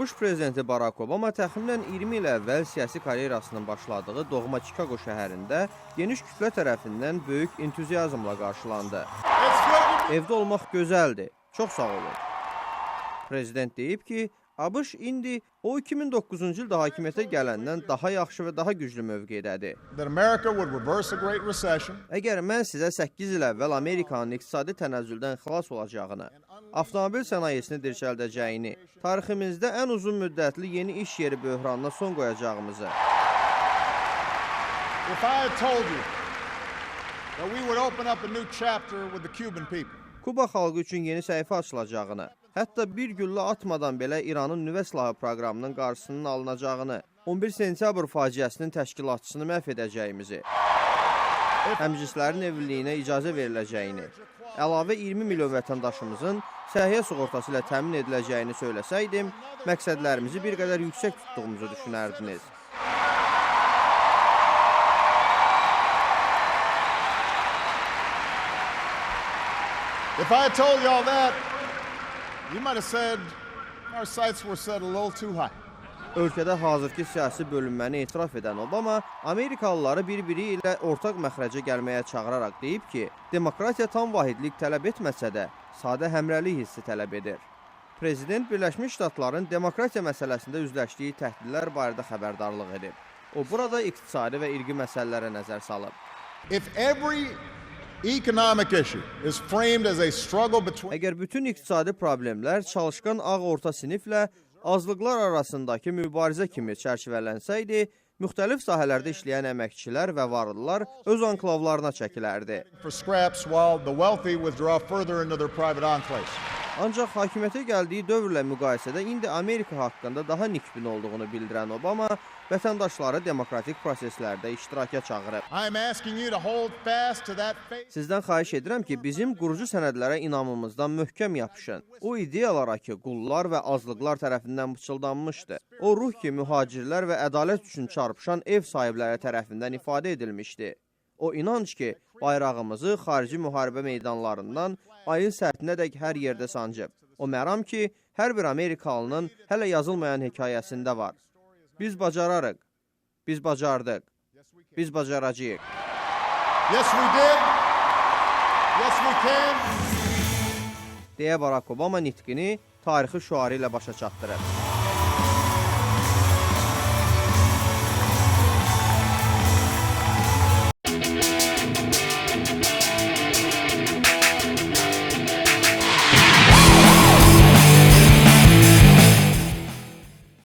ABŞ prezidenti Barack Obama təxminən 20 il əvvəl siyasi karyerasının başladığı doğma Chicago şəhərində geniş kütlə tərəfindən böyük entuziazmla qarşılandı. Evdə olmaq gözəldir, çox sağ olun. Prezident deyib ki, ABŞ indi o 2009-cu ildə hakimiyyətə gələndən daha yaxşı və daha güclü mövqedədir. Əgər mən sizə 8 il əvvəl Amerikanın iqtisadi tənəzzüldən xilas olacağını, avtomobil sənayesini dirçəldəcəyini, tariximizdə ən uzun müddətli yeni iş yeri böhranına son qoyacağımızı, Kuba xalqı üçün yeni səhifə açılacağını, hətta bir güllə atmadan belə İranın nüvə silahı proqramının qarşısının alınacağını, 11 sentyabr faciəsinin təşkilatçısını məhv edəcəyimizi, həmcinslərin evliliyinə icazə veriləcəyini, əlavə 20 milyon vətəndaşımızın səhiyyə sığortası ilə təmin ediləcəyini söyləsəydim, məqsədlərimizi bir qədər yüksək tutduğumuzu düşünərdiniz. If I had told you all that, you might have said our sights were set a little too high. Ölkədə hazırki siyasi bölünməni etiraf edən Obama, Amerikalıları bir-biri ilə ortaq məxrəcə gəlməyə çağıraraq deyib ki, demokratiya tam vahidlik tələb etməsə də, sadə həmrəlik hissi tələb edir. Prezident Birləşmiş Ştatların demokratiya məsələsində üzləşdiyi təhdidlər barədə xəbərdarlıq edib. O, burada iqtisadi və irqi məsələlərə nəzər salıb. Əgər bütün iqtisadi problemlər çalışqan ağ-orta siniflə azlıqlar arasındakı mübarizə kimi çərçivələnsəydi, müxtəlif sahələrdə işləyən əməkçilər və varlılar öz anklavlarına çəkilərdi. Ancaq hakimiyyətə gəldiyi dövrlə müqayisədə indi Amerika haqqında daha nikbin olduğunu bildirən Obama, vətəndaşları demokratik proseslərdə iştiraka çağırıb. Sizdən xahiş edirəm ki, bizim qurucu sənədlərə inamımızdan möhkəm yapışın. O ideyalara ki, qullar və azlıqlar tərəfindən pıçıldanmışdı. O ruh ki, mühacirlər və ədalət üçün çarpışan ev sahibləri tərəfindən ifadə edilmişdi. O inanc ki, bayrağımızı xarici müharibə meydanlarından ayın sərtinədək hər yerdə sancıb. O məram ki, hər bir Amerikalının hələ yazılmayan hekayəsində var. Biz bacararıq, biz bacardıq, biz bacaracağıq. Yes, we did. Yes, we can. Deyə Barack Obama nitqini tarixi şüarı ilə başa çatdırır.